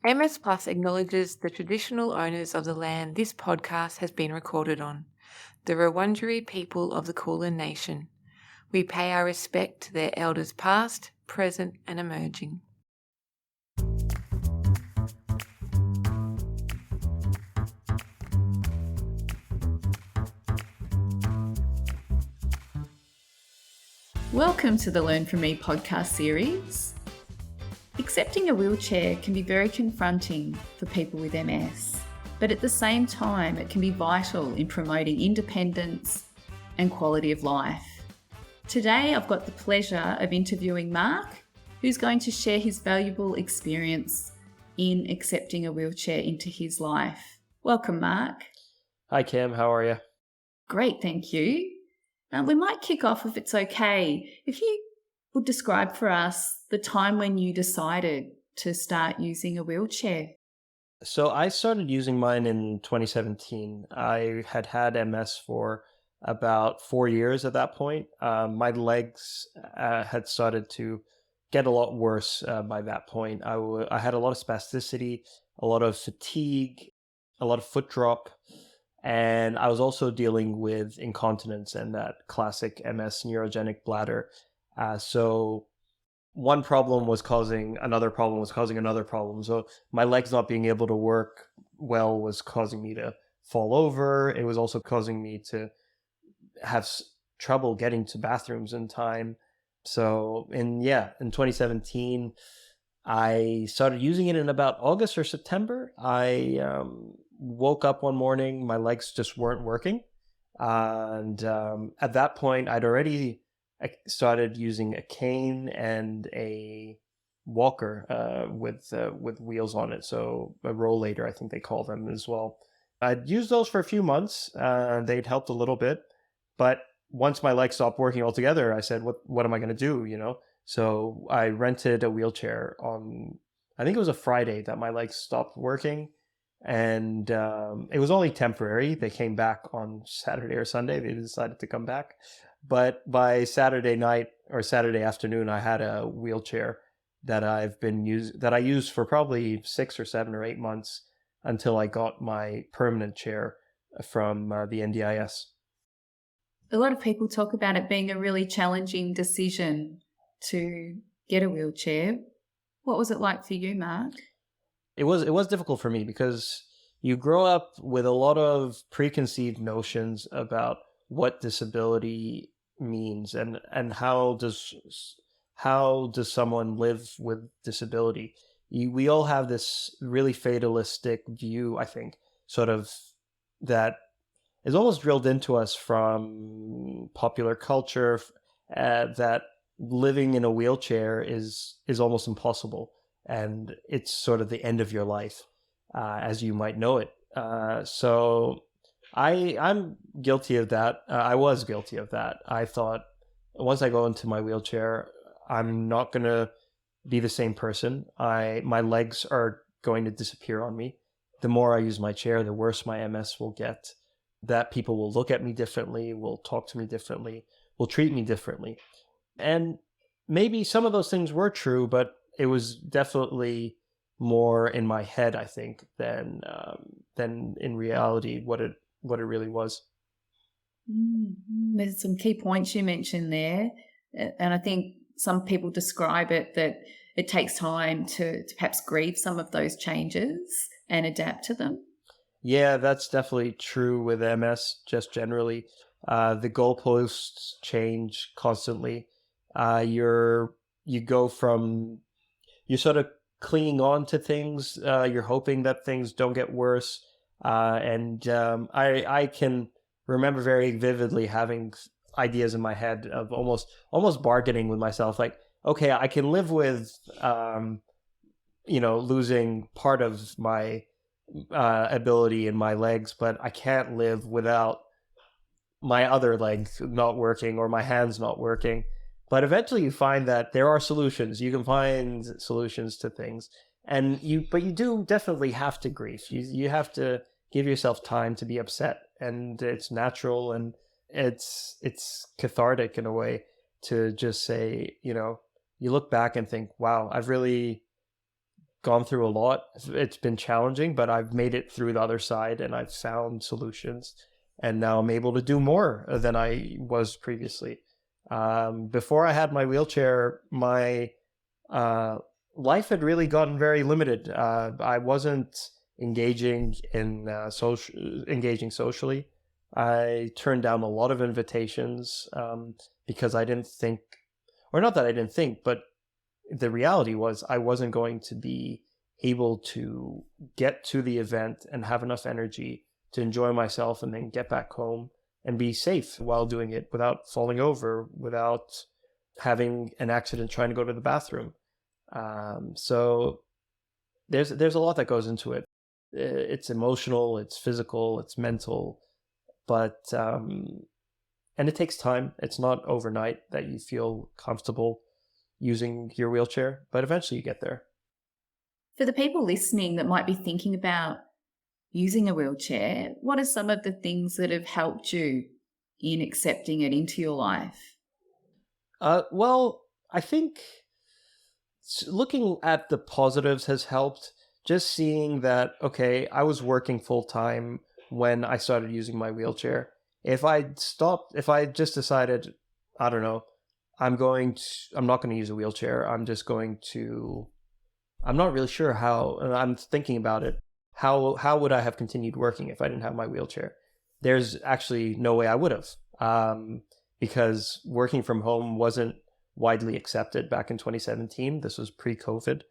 MS Plus acknowledges the traditional owners of the land this podcast has been recorded on, the Wurundjeri people of the Kulin Nation. We pay our respect to their elders past, present and emerging. Welcome to the Learn From Me podcast series. Accepting a wheelchair can be very confronting for people with MS, but at the same time, it can be vital in promoting independence and quality of life. Today, I've got the pleasure of interviewing Mark, who's going to share his valuable experience in accepting a wheelchair into his life. Welcome, Mark. Hi, Kim. How are you? Great, thank you. We might kick off, if it's okay, if you would describe for us the time when you decided to start using a wheelchair. So I started using mine in 2017. I had MS for about 4 years at that point. My legs had started to get a lot worse by that point. I had a lot of spasticity, a lot of fatigue, a lot of foot drop, and I was also dealing with incontinence and that classic MS neurogenic bladder. So one problem was causing another problem. So my legs not being able to work well was causing me to fall over. It was also causing me to have trouble getting to bathrooms in time. So in 2017, I started using it in about August or September. I woke up one morning, my legs just weren't working. And at that point, I'd already started using a cane and a walker with wheels on it. So a rollator, I think they call them as well. I'd used those for a few months. They'd helped a little bit. But once my legs stopped working altogether, I said, what am I going to do, So I rented a wheelchair on, I think it was a Friday that my legs stopped working. And it was only temporary. They came back on Saturday or Sunday. They decided to come back. But by Saturday night or Saturday afternoon, I had a wheelchair that I used for probably 6 or 7 or 8 months until I got my permanent chair from the NDIS. A lot of people talk about it being a really challenging decision to get a wheelchair. What was it like for you, Mark? It was difficult for me because you grow up with a lot of preconceived notions about what disability means and how does someone live with disability. We all have this really fatalistic view, I think, sort of that is almost drilled into us from popular culture, that living in a wheelchair is almost impossible. And it's sort of the end of your life, as you might know it. So I'm guilty of that. I was guilty of that. I thought once I go into my wheelchair, I'm not going to be the same person. My legs are going to disappear on me. The more I use my chair, the worse my MS will get. That people will look at me differently, will talk to me differently, will treat me differently. And maybe some of those things were true, but it was definitely more in my head, I think, than in reality what it really was. There's some key points you mentioned there, and I think some people describe it that it takes time to perhaps grieve some of those changes and adapt to them. Yeah, that's definitely true with MS, just generally. The goalposts change constantly. You're sort of clinging on to things. You're hoping that things don't get worse. I can remember very vividly having ideas in my head of almost bargaining with myself. Like, okay, I can live with, losing part of my ability in my legs, but I can't live without my other legs not working or my hands not working. But eventually you find that there are solutions. You can find solutions to things. But you do definitely have to grieve. You have to give yourself time to be upset, and it's natural, and it's cathartic in a way to just say, you look back and think, wow, I've really gone through a lot. It's been challenging, but I've made it through the other side and I've found solutions. And now I'm able to do more than I was previously. Before I had my wheelchair, my life had really gotten very limited. I wasn't engaging socially. I turned down a lot of invitations because I didn't think, or not that I didn't think, but the reality was I wasn't going to be able to get to the event and have enough energy to enjoy myself and then get back home and be safe while doing it without falling over, without having an accident trying to go to the bathroom. So there's a lot that goes into it. It's emotional, it's physical, it's mental, but and it takes time. It's not overnight that you feel comfortable using your wheelchair, but eventually you get there. For the people listening that might be thinking about using a wheelchair, what are some of the things that have helped you in accepting it into your life? Well, I think looking at the positives has helped. Just seeing that, okay, I was working full time when I started using my wheelchair. If I just decided, I don't know, I'm not going to use a wheelchair. I'm not really sure how, and I'm thinking about it. How would I have continued working if I didn't have my wheelchair? There's actually no way I would have, because working from home wasn't widely accepted back in 2017. This was pre-COVID.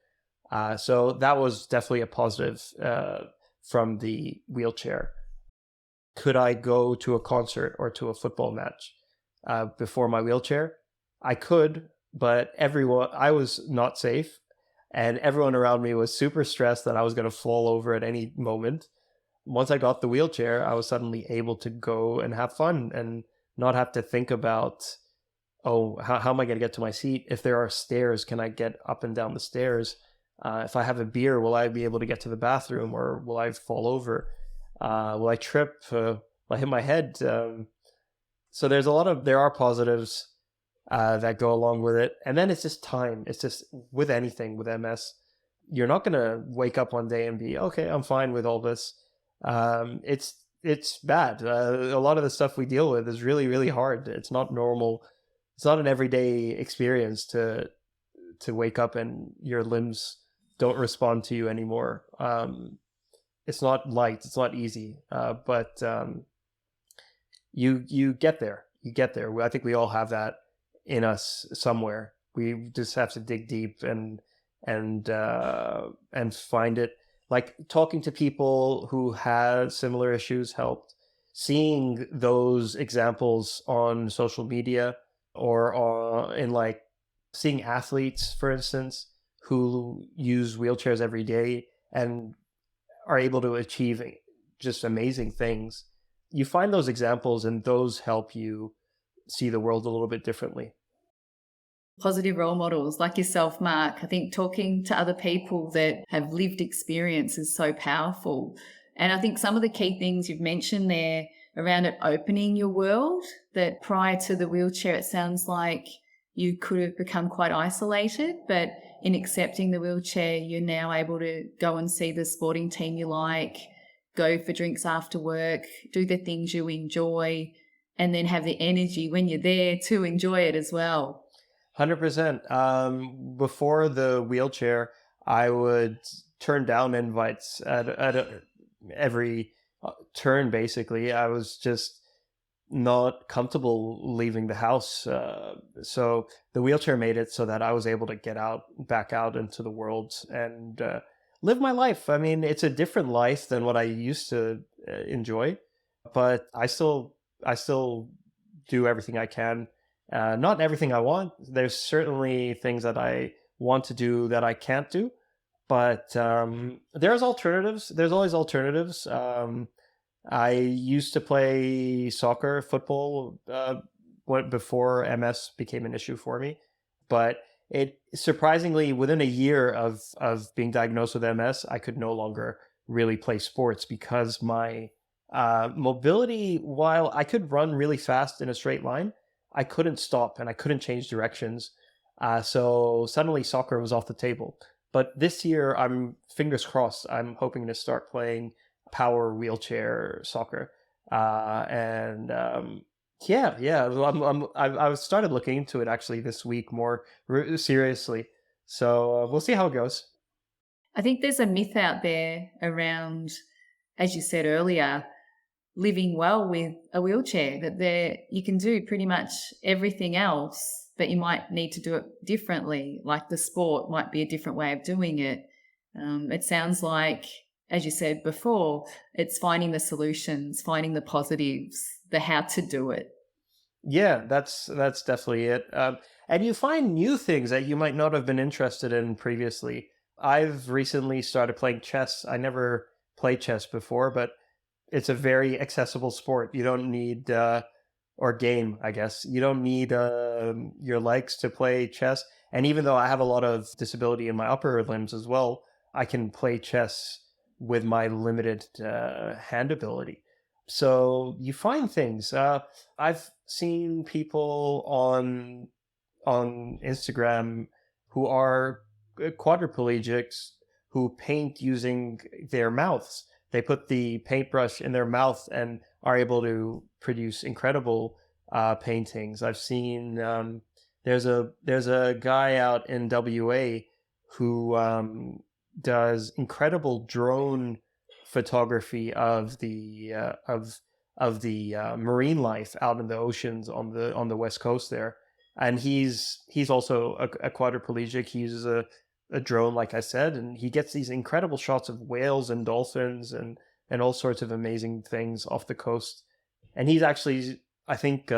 So that was definitely a positive from the wheelchair. Could I go to a concert or to a football match before my wheelchair? I could, but I was not safe. And everyone around me was super stressed that I was going to fall over at any moment. Once I got the wheelchair, I was suddenly able to go and have fun and not have to think about, oh, how am I going to get to my seat? If there are stairs, can I get up and down the stairs? If I have a beer, will I be able to get to the bathroom, or will I fall over? Will I trip? Will I hit my head? So there are positives that go along with it. And then it's just time. It's just with anything with MS, you're not going to wake up one day and be, okay, I'm fine with all this. It's bad. A lot of the stuff we deal with is really, really hard. It's not normal. It's not an everyday experience to wake up and your limbs don't respond to you anymore. It's not light. It's not easy. But you get there. You get there. I think we all have that in us somewhere. We just have to dig deep and find it. Like talking to people who had similar issues helped. Seeing those examples on social media or seeing athletes, for instance, who use wheelchairs every day and are able to achieve just amazing things. You find those examples and those help you see the world a little bit differently. Positive role models like yourself, Mark. I think talking to other people that have lived experience is so powerful. And I think some of the key things you've mentioned there around it opening your world, that prior to the wheelchair, it sounds like you could have become quite isolated, but in accepting the wheelchair, you're now able to go and see the sporting team you like, go for drinks after work, do the things you enjoy, and then have the energy when you're there to enjoy it as well. 100%. Before the wheelchair, I would turn down invites at every turn, basically. I was just not comfortable leaving the house. So the wheelchair made it so that I was able to get back out into the world and live my life. I mean, it's a different life than what I used to enjoy, but I still do everything I can. Not everything I want. There's certainly things that I want to do that I can't do, but there's alternatives. There's always alternatives. I used to play soccer, football, before MS became an issue for me. But it surprisingly, within a year of being diagnosed with MS, I could no longer really play sports because my mobility, while I could run really fast in a straight line, I couldn't stop and I couldn't change directions. So suddenly soccer was off the table. But this year, I'm fingers crossed, I'm hoping to start playing power wheelchair soccer. And yeah, I've started looking into it actually this week more seriously. So we'll see how it goes. I think there's a myth out there around, as you said earlier, living well with a wheelchair, that you can do pretty much everything else, but you might need to do it differently. Like the sport might be a different way of doing it. It sounds like, as you said before, it's finding the solutions, finding the positives, the how to do it. Yeah, that's definitely it. And you find new things that you might not have been interested in previously. I've recently started playing chess. I never played chess before, but it's a very accessible sport. You don't need, or game, I guess. You don't need your legs to play chess. And even though I have a lot of disability in my upper limbs as well, I can play chess with my limited hand ability. So you find things. I've seen people on Instagram who are quadriplegics who paint using their mouths. They put the paintbrush in their mouth and are able to produce incredible paintings. I've seen there's a guy out in WA who does incredible drone photography of the marine life out in the oceans on the west coast there, and he's also a quadriplegic. He uses a drone, like I said, and he gets these incredible shots of whales and dolphins and all sorts of amazing things off the coast. And he's actually, I think, he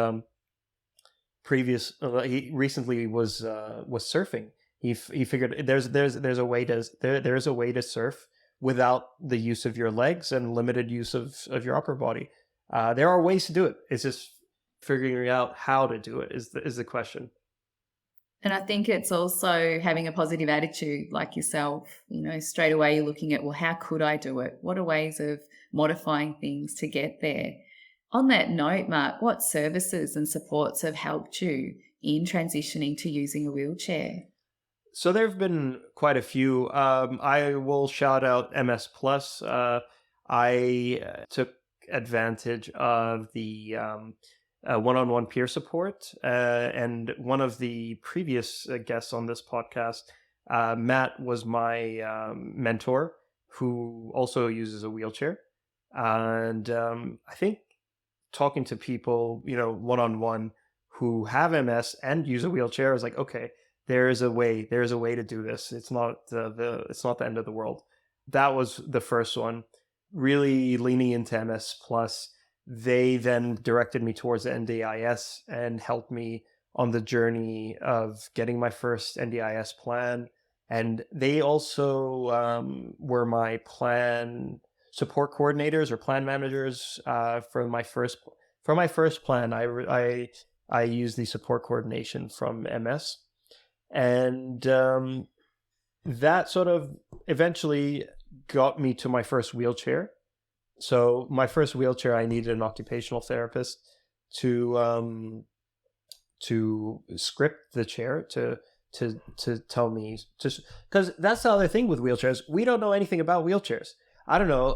recently was surfing. He figured there's a way to surf without the use of your legs and limited use of your upper body. There are ways to do it. It's just figuring out how to do it is the question. And I think it's also having a positive attitude like yourself. Straight away you're looking at, well, how could I do it? What are ways of modifying things to get there? On that note, Mark, what services and supports have helped you in transitioning to using a wheelchair? So there have been quite a few. I will shout out MS Plus. I took advantage of the one-on-one peer support, and one of the previous guests on this podcast, Matt, was my mentor, who also uses a wheelchair. And I think talking to people, one-on-one who have MS and use a wheelchair is like, okay, there is a way to do this. It's not it's not the end of the world. That was the first one. Really leaning into MS Plus, they then directed me towards the NDIS and helped me on the journey of getting my first NDIS plan. And they also were my plan support coordinators or plan managers for my first plan. I used the support coordination from MS. And that sort of eventually got me to my first wheelchair. So my first wheelchair, I needed an occupational therapist to script the chair to tell me, because that's the other thing with wheelchairs. We don't know anything about wheelchairs. I don't know,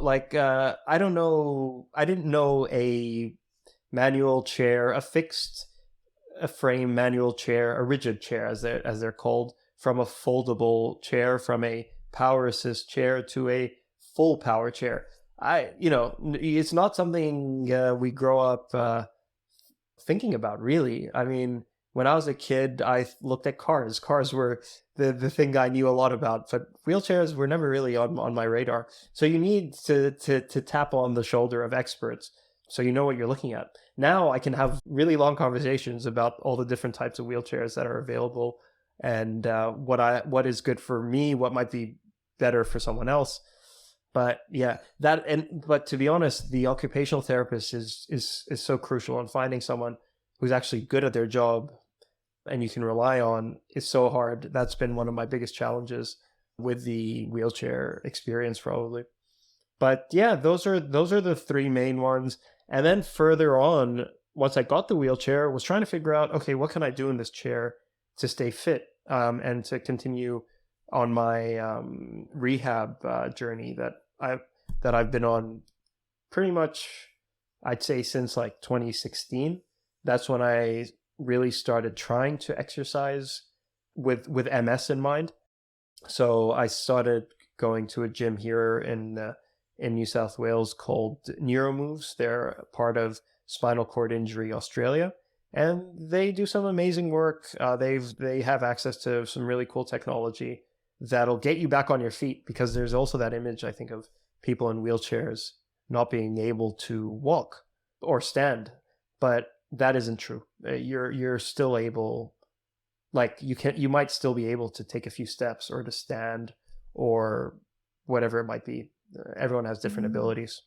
I didn't know a manual chair, a frame manual chair, a rigid chair as they're called, from a foldable chair, from a power assist chair to a full power chair. It's not something we grow up thinking about, really. I mean, when I was a kid, I looked at cars. Cars were the thing I knew a lot about, but wheelchairs were never really on my radar. So you need to tap on the shoulder of experts so you know what you're looking at. Now I can have really long conversations about all the different types of wheelchairs that are available, and what is good for me, what might be better for someone else. But yeah, but to be honest, the occupational therapist is so crucial, and finding someone who's actually good at their job and you can rely on is so hard. That's been one of my biggest challenges with the wheelchair experience, probably. But yeah, those are the three main ones. And then further on, once I got the wheelchair, was trying to figure out, okay, what can I do in this chair to stay fit and to continue on my rehab journey that I've been on pretty much, I'd say, since like 2016. That's when I really started trying to exercise with MS in mind. So I started going to a gym here in New South Wales called Neuromoves. They're part of Spinal Cord Injury Australia, and they do some amazing work. They have access to some really cool technology that'll get you back on your feet, because there's also that image, I think, of people in wheelchairs not being able to walk or stand, but that isn't true. You're still able, like you might still be able to take a few steps or to stand or whatever it might be. Everyone has different abilities.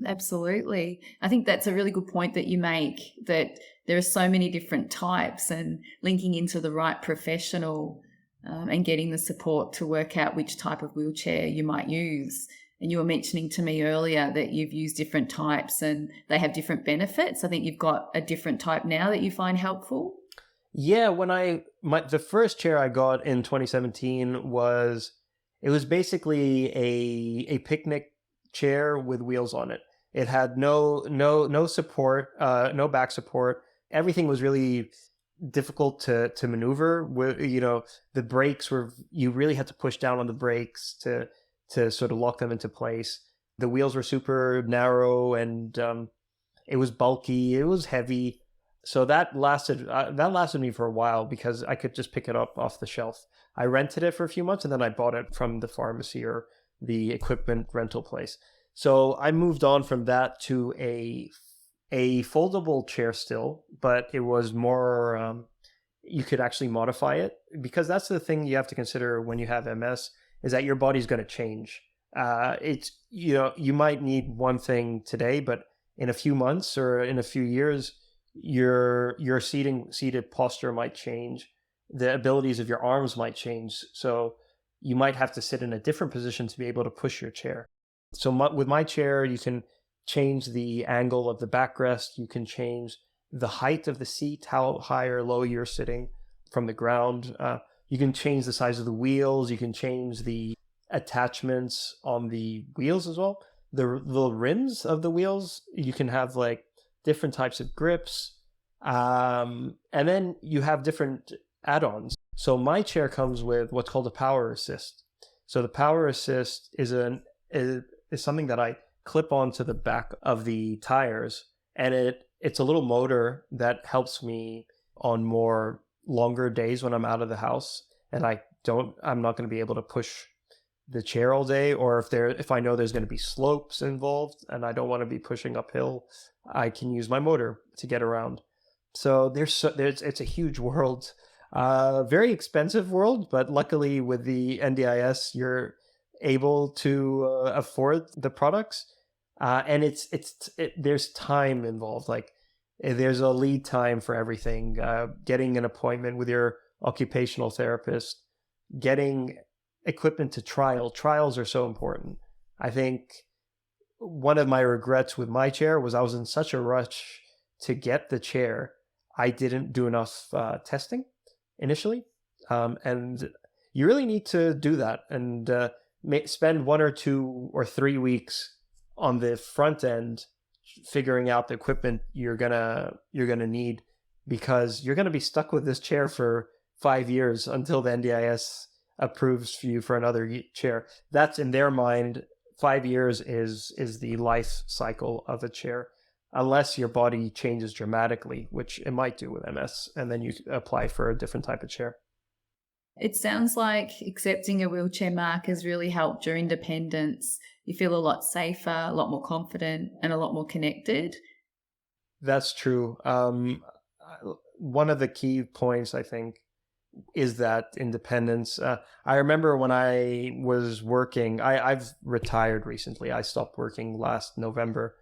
Absolutely. I think that's a really good point that you make, that there are so many different types, and linking into the right professional and getting the support to work out which type of wheelchair you might use. And you were mentioning to me earlier that you've used different types and they have different benefits. I think you've got a different type now that you find helpful. Yeah, when the first chair I got in 2017 was basically a picnic chair with wheels on it. It had no support, no back support. Everything was really difficult to maneuver. The brakes you really had to push down on the brakes to sort of lock them into place. The wheels were super narrow, and it was bulky. It was heavy. So that lasted me for a while, because I could just pick it up off the shelf. I rented it for a few months, and then I bought it from the pharmacy or the equipment rental place. So I moved on from that to a foldable chair still, but it was more, you could actually modify it, because that's the thing you have to consider when you have MS, is that your body's going to change. You might need one thing today, but in a few months or in a few years, your seated posture might change. The abilities of your arms might change. So you might have to sit in a different position to be able to push your chair. So with my chair, you can change the angle of the backrest. You can change the height of the seat, how high or low you're sitting from the ground. You can change the size of the wheels. You can change the attachments on the wheels as well. The rims of the wheels, you can have like different types of grips. And then you have different add-ons. So my chair comes with what's called a power assist. So the power assist is something that I clip onto the back of the tires, and it's a little motor that helps me on more longer days when I'm out of the house and I'm not going to be able to push the chair all day, or if I know there's going to be slopes involved and I don't want to be pushing uphill, I can use my motor to get around. So it's a huge world, very expensive world, but luckily with the NDIS, you're able to afford the products, and there's time involved. Like there's a lead time for everything. Getting an appointment with your occupational therapist, getting equipment to trials are so important. I think one of my regrets with my chair was I was in such a rush to get the chair. I didn't do enough testing initially, and you really need to do that and spend 1 or 2 or 3 weeks on the front end figuring out the equipment you're gonna need, because you're gonna be stuck with this chair for 5 years until the NDIS approves you for another chair. That's, in their mind, 5 years is the life cycle of a chair, unless your body changes dramatically, which it might do with MS, and then you apply for a different type of chair. It sounds like accepting a wheelchair mark has really helped your independence. You feel a lot safer, a lot more confident, and a lot more connected. That's true. One of the key points, I think, is that independence. I remember when I was working, I've retired recently. I stopped working last September.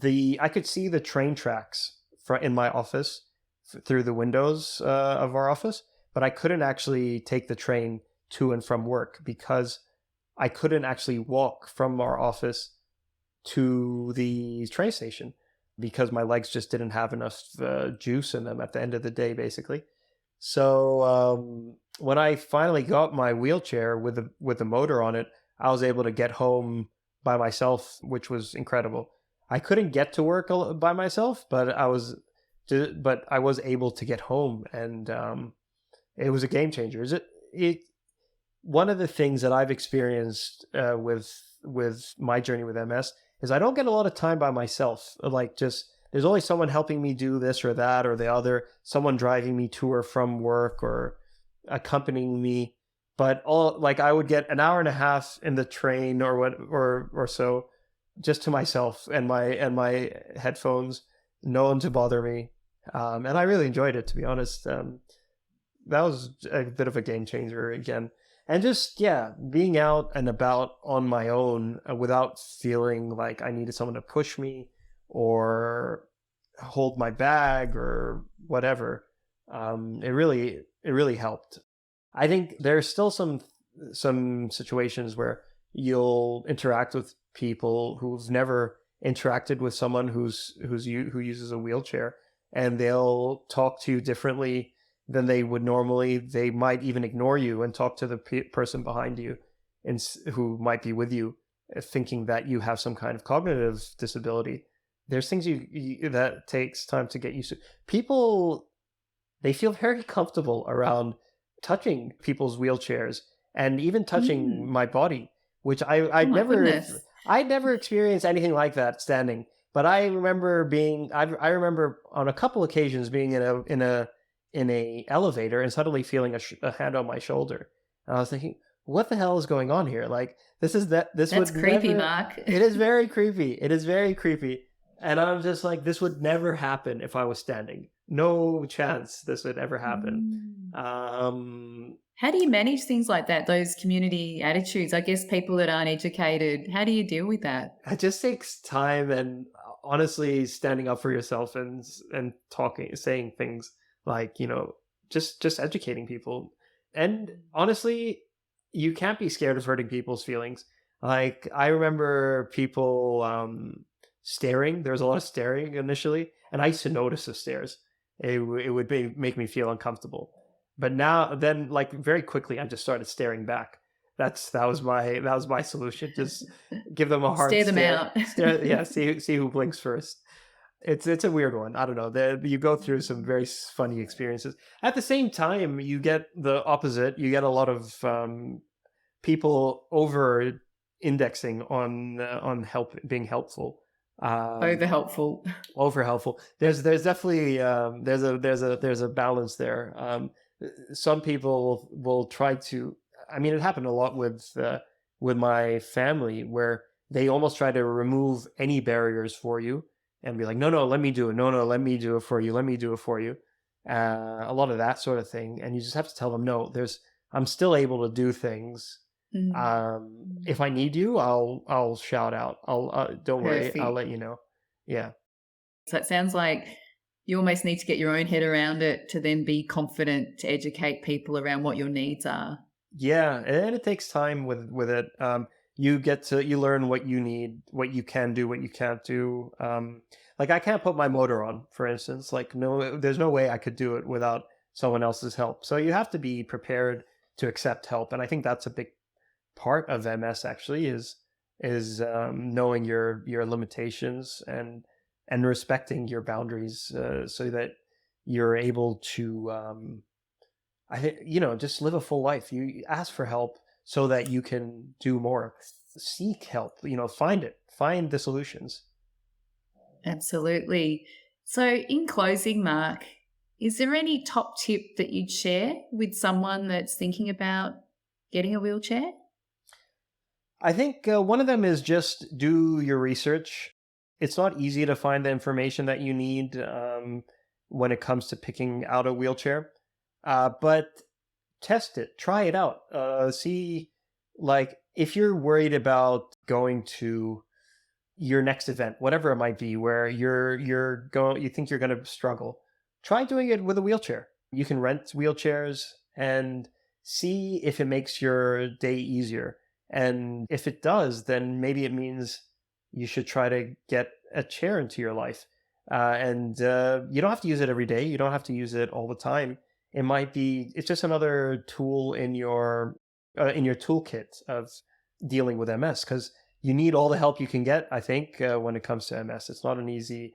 I could see the train tracks in my office through the windows of our office, but I couldn't actually take the train to and from work because I couldn't actually walk from our office to the train station because my legs just didn't have enough juice in them at the end of the day, basically. So when I finally got my wheelchair with the motor on it, I was able to get home by myself, which was incredible. I couldn't get to work by myself, but I was able to get home, and it was a game changer. It one of the things that I've experienced with my journey with MS is I don't get a lot of time by myself. Like, just there's always someone helping me do this or that or the other, someone driving me to or from work or accompanying me. But I would get an hour and a half in the train or so, just to myself and my headphones, no one to bother me, and I really enjoyed it, to be honest. That was a bit of a game changer again. And just, yeah, being out and about on my own without feeling like I needed someone to push me or hold my bag or whatever. It really helped. I think there's still some situations where you'll interact with people who've never interacted with someone who uses a wheelchair, and they'll talk to you differently than they would normally. They might even ignore you and talk to the person behind you, and who might be with you, thinking that you have some kind of cognitive disability. There's things that takes time to get used to. People, they feel very comfortable around touching people's wheelchairs and even touching my body, which I'd never experienced anything like that standing. But I remember I remember on a couple occasions being in a elevator and suddenly feeling a hand on my shoulder, and I was thinking, what the hell is going on here? Like, that's creepy, Mark. It is very creepy. It is very creepy. And I'm just like, this would never happen if I was standing. No chance this would ever happen. How do you manage things like that, those community attitudes? I guess people that aren't educated, how do you deal with that? It just takes time, and honestly, standing up for yourself and saying things like, just educating people. And honestly, you can't be scared of hurting people's feelings. Like, I remember people staring. There was a lot of staring initially, and I used to notice the stares. It would make me feel uncomfortable. But then, like, very quickly, I just started staring back. That was my solution. Just give them a hard stare them out. Yeah, see who blinks first. It's a weird one. I don't know. You go through some very funny experiences. At the same time, you get the opposite. You get a lot of people over indexing on being helpful. Over helpful. There's definitely there's a balance there. Some people will try to. I mean, it happened a lot with my family, where they almost try to remove any barriers for you and be like, no, let me do it. No, let me do it for you. Let me do it for you. A lot of that sort of thing, and you just have to tell them, no, I'm still able to do things. If I need you, I'll shout out. Don't worry, I'll let you know. Yeah. So it sounds like you almost need to get your own head around it to then be confident to educate people around what your needs are. Yeah, and it takes time with it. You learn what you need, what you can do, what you can't do. Like, I can't put my motor on, for instance. Like, no, there's no way I could do it without someone else's help. So you have to be prepared to accept help, and I think that's a big part of MS actually is knowing your limitations and respecting your boundaries, so that you're able to I think, just live a full life. You ask for help so that you can do more. Seek help, find the solutions. Absolutely. So in closing, Mark, is there any top tip that you'd share with someone that's thinking about getting a wheelchair? I think one of them is just do your research. It's not easy to find the information that you need when it comes to picking out a wheelchair, but test it, try it out. See, like, if you're worried about going to your next event, whatever it might be, where you think you're going to struggle, try doing it with a wheelchair. You can rent wheelchairs and see if it makes your day easier. And if it does, then maybe it means you should try to get a chair into your life. And you don't have to use it every day. You don't have to use it all the time. It might be, it's just another tool in your toolkit of dealing with MS, because you need all the help you can get, I think, when it comes to MS. It's not an easy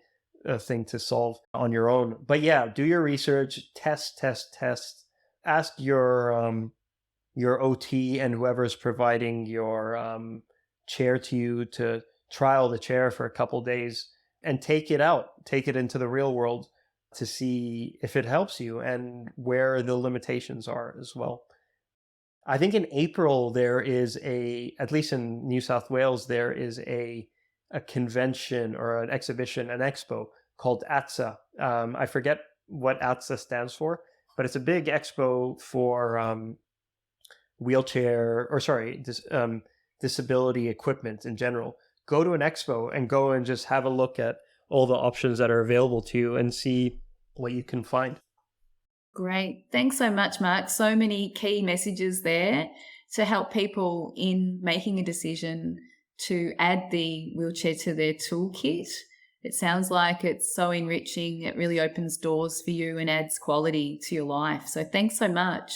thing to solve on your own. But yeah, do your research, test. Ask your OT and whoever's providing your chair to you to trial the chair for a couple days and take it into the real world to see if it helps you and where the limitations are as well. I think in April there is at least in New South Wales, there is a convention or an exhibition, an expo called ATSA. I forget what ATSA stands for, but it's a big expo for disability equipment in general. Go to an expo and go and just have a look at all the options that are available to you and see what you can find. Great. Thanks so much, Mark. So many key messages there to help people in making a decision to add the wheelchair to their toolkit. It sounds like it's so enriching. It really opens doors for you and adds quality to your life. So thanks so much.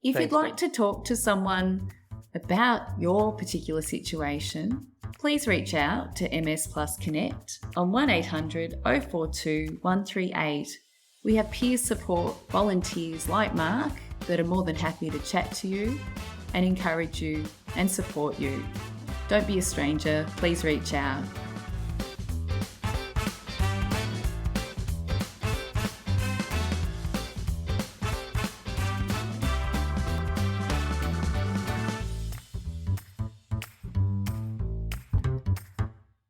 If you'd like to talk to someone about your particular situation, please reach out to MS Plus Connect on 1800 042 138. We have peer support volunteers like Mark that are more than happy to chat to you and encourage you and support you. Don't be a stranger. Please reach out.